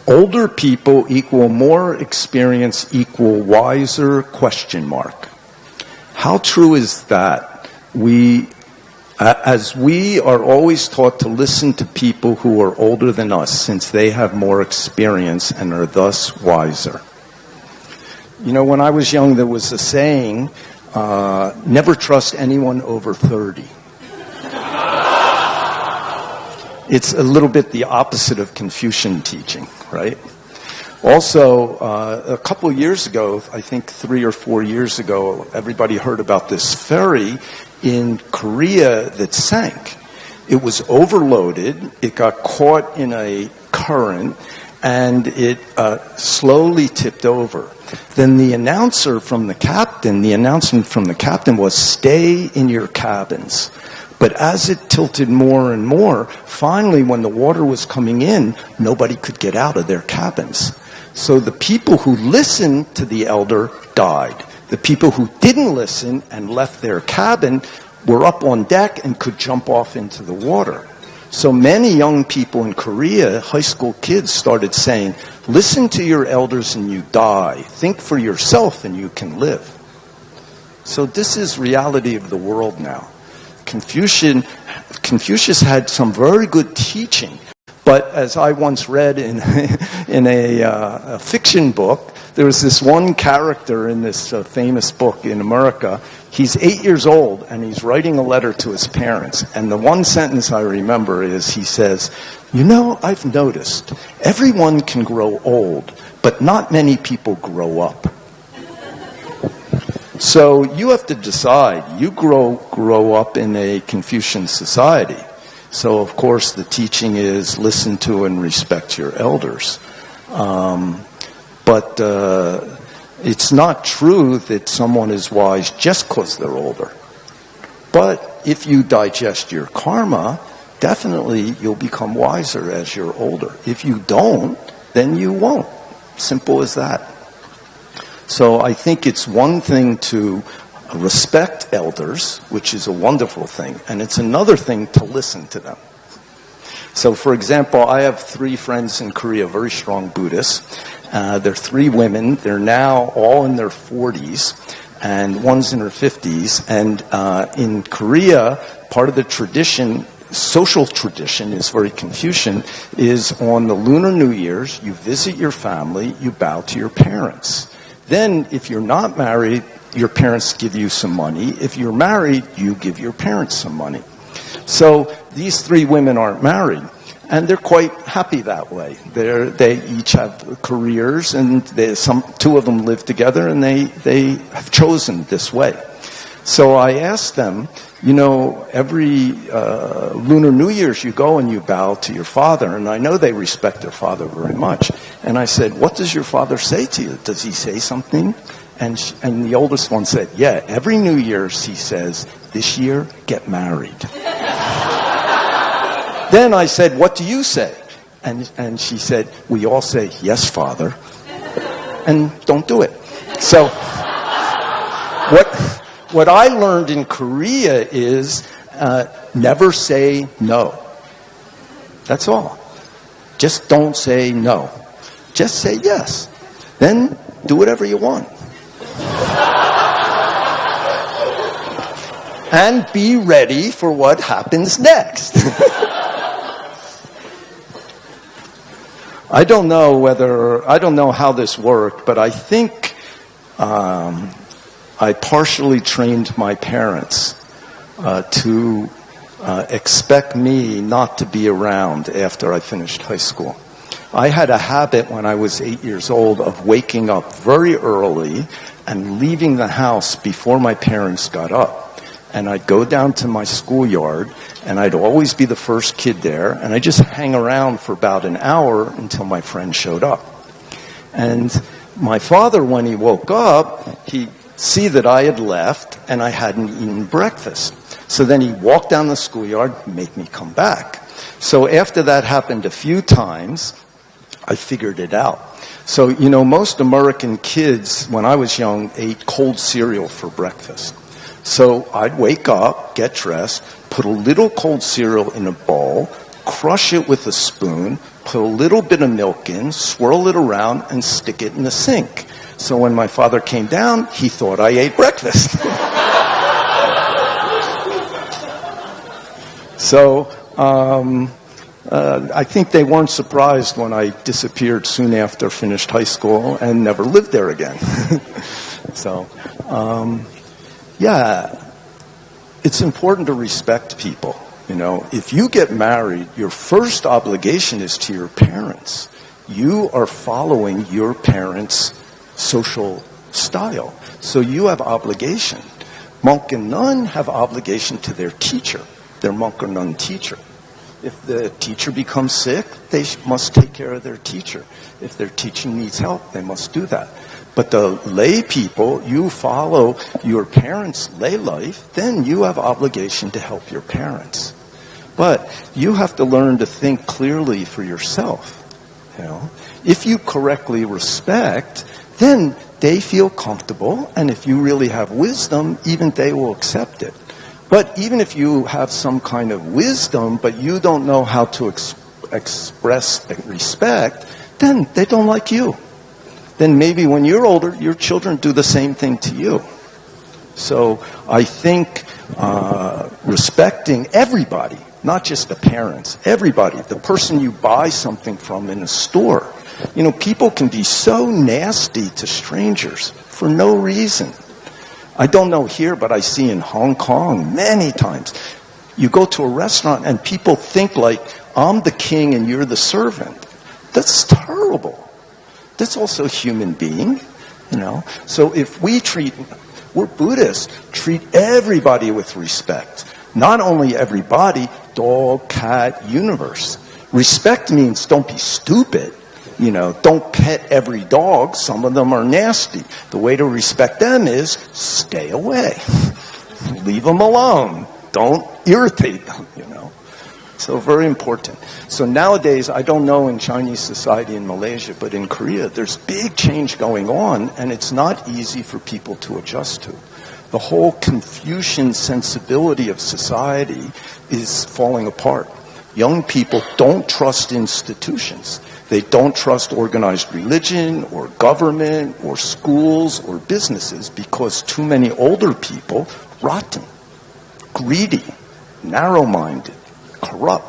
Older people equal more experience equal wiser question mark. How true is that? As we are always taught to listen to people who are older than us since they have more experience and are thus wiser. You know, when I was young, there was a saying, never trust anyone over 30. It's a little bit the opposite of Confucian teaching, right? Also, a couple of years ago, I think 3 or 4 years ago, everybody heard about this ferry in Korea that sank. It was overloaded, it got caught in a current, and it slowly tipped over. Then the announcement from the captain was, stay in your cabins. But as it tilted more and more, finally when the water was coming in, nobody could get out of their cabins. So the people who listened to the elder died. The people who didn't listen and left their cabin were up on deck and could jump off into the water. So many young people in Korea, high school kids, started saying, listen to your elders and you die. Think for yourself and you can live. So this is reality of the world now. Confucius had some very good teaching, but as I once read in a fiction book, there was this one character in this famous book in America. He's 8 years old and he's writing a letter to his parents. And the one sentence I remember is he says, you know, I've noticed everyone can grow old, but not many people grow up. So you have to decide. You grow up in a Confucian society. So of course the teaching is listen to and respect your elders. But it's not true that someone is wise just because they're older. But if you digest your karma, definitely you'll become wiser as you're older. If you don't, then you won't. Simple as that. So I think it's one thing to respect elders, which is a wonderful thing, and it's another thing to listen to them. So for example, I have 3 friends in Korea, very strong Buddhists. They're 3 women. They're now all in their 40s, and one's in her 50s. And in Korea, part of the tradition, social tradition is very Confucian, is on the Lunar New Year's, you visit your family, you bow to your parents. Then, if you're not married, your parents give you some money. If you're married, you give your parents some money. So these 3 women aren't married, and they're quite happy that way. They each have careers, and 2 of them live together, and they have chosen this way. So I asked them, you know, every Lunar New Year's you go and you bow to your father, and I know they respect their father very much. And I said, what does your father say to you? Does he say something? And the oldest one said, yeah, every New Year's he says, this year, get married. Then I said, what do you say? And she said, we all say, yes, Father, and don't do it. So what I learned in Korea is never say no. That's all. Just don't say no. Just say yes. Then do whatever you want. And be ready for what happens next. I don't know how this worked, but I think I partially trained my parents to expect me not to be around after I finished high school. I had a habit when I was 8 years old of waking up very early and leaving the house before my parents got up. And I'd go down to my schoolyard, and I'd always be the first kid there, and I'd just hang around for about an hour until my friend showed up. And my father, when he woke up, he'd see that I had left and I hadn't eaten breakfast. So then he'd walk down the schoolyard, make me come back. So after that happened a few times, I figured it out. So, you know, most American kids, when I was young, ate cold cereal for breakfast. So I'd wake up, get dressed, put a little cold cereal in a bowl, crush it with a spoon, put a little bit of milk in, swirl it around, and stick it in the sink. So when my father came down, he thought I ate breakfast. So I think they weren't surprised when I disappeared soon after finished high school and never lived there again. So, it's important to respect people. You know, if you get married, your first obligation is to your parents. You are following your parents' social style. So you have obligation. Monk and nun have obligation to their teacher, their monk or nun teacher. If the teacher becomes sick, they must take care of their teacher. If their teaching needs help, they must do that. But the lay people, you follow your parents' lay life, then you have obligation to help your parents. But you have to learn to think clearly for yourself. You know, if you correctly respect, then they feel comfortable, and if you really have wisdom, even they will accept it. But even if you have some kind of wisdom, but you don't know how to express respect, then they don't like you. Then maybe when you're older, your children do the same thing to you. So I think respecting everybody, not just the parents, everybody, the person you buy something from in a store. You know, people can be so nasty to strangers for no reason. I don't know here, but I see in Hong Kong many times. You go to a restaurant and people think like, I'm the king and you're the servant. That's terrible. That's also a human being, you know. So if we're Buddhists, treat everybody with respect. Not only everybody, dog, cat, universe. Respect means don't be stupid. You know, don't pet every dog. Some of them are nasty. The way to respect them is stay away. Leave them alone. Don't irritate them, you know. So very important. So nowadays, I don't know in Chinese society in Malaysia, but in Korea, there's big change going on, and it's not easy for people to adjust to. The whole Confucian sensibility of society is falling apart. Young people don't trust institutions. They don't trust organized religion or government or schools or businesses because too many older people, rotten, greedy, narrow-minded, corrupt.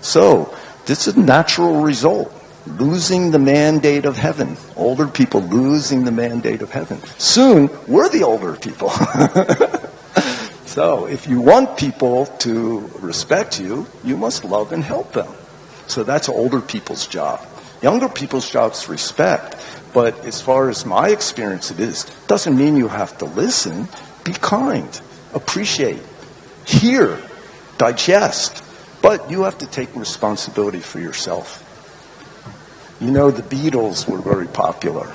So this is a natural result. Losing the mandate of heaven. Older people losing the mandate of heaven. Soon, we're the older people. So if you want people to respect you, you must love and help them. So that's older people's job. Younger people's job is respect. But as far as my experience it is, doesn't mean you have to listen. Be kind. Appreciate. Hear. Digest. But you have to take responsibility for yourself. You know, the Beatles were very popular.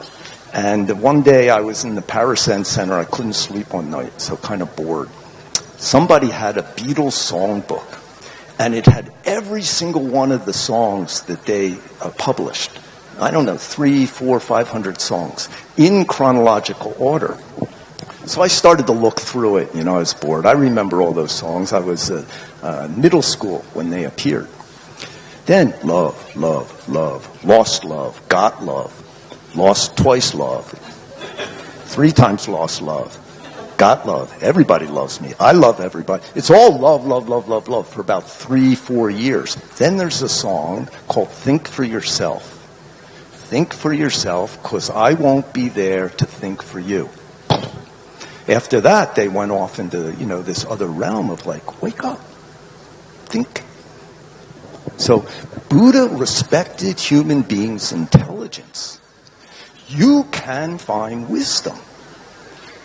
And one day I was in the Zen Center. I couldn't sleep one night, so kind of bored. Somebody had a Beatles songbook. And it had every single one of the songs that they published. I don't know, 300, 400, 500 songs in chronological order. So I started to look through it. You know, I was bored. I remember all those songs. I was middle school when they appeared. Then love, love, love, lost love, got love, lost twice love, 3 times lost love, got love. Everybody loves me. I love everybody. It's all love, love, love, love, love for about 3-4 years. Then there's a song called Think for Yourself. Think for yourself because I won't be there to think for you. After that, they went off into, you know, this other realm of like, wake up, think. So Buddha respected human beings' intelligence. You can find wisdom.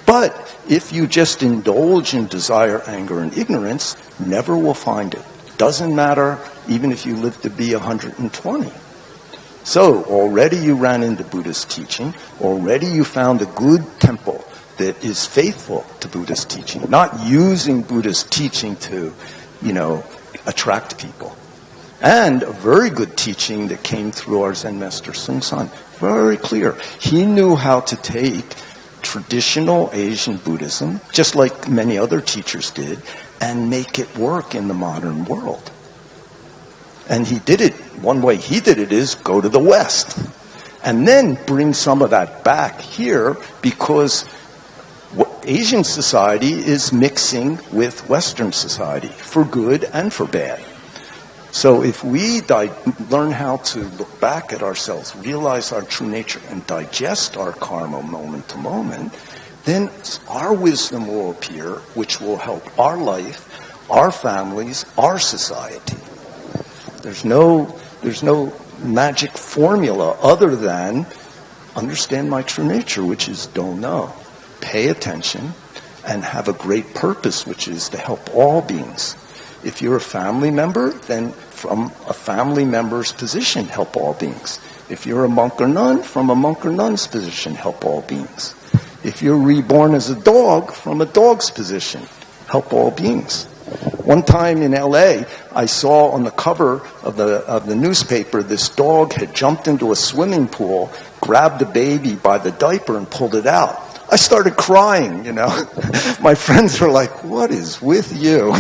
But if you just indulge in desire, anger, and ignorance, never will find it. Doesn't matter even if you live to be 120. So already you ran into Buddha's teaching. Already you found a good temple that is faithful to Buddha's teaching, not using Buddha's teaching to, you know, attract people. And a very good teaching that came through our Zen master Sun San. Very clear. He knew how to take traditional Asian Buddhism, just like many other teachers did, and make it work in the modern world. And he did it, one way he did it is go to the West. And then bring some of that back here because Asian society is mixing with Western society for good and for bad. So if we learn how to look back at ourselves, realize our true nature, and digest our karma moment to moment, then our wisdom will appear, which will help our life, our families, our society. There's no magic formula other than understand my true nature, which is don't know. Pay attention and have a great purpose, which is to help all beings. If you're a family member, then from a family member's position, help all beings. If you're a monk or nun, from a monk or nun's position, help all beings. If you're reborn as a dog, from a dog's position, help all beings. One time in LA, I saw on the cover of the newspaper, this dog had jumped into a swimming pool, grabbed a baby by the diaper and pulled it out. I started crying, you know. My friends were like, what is with you?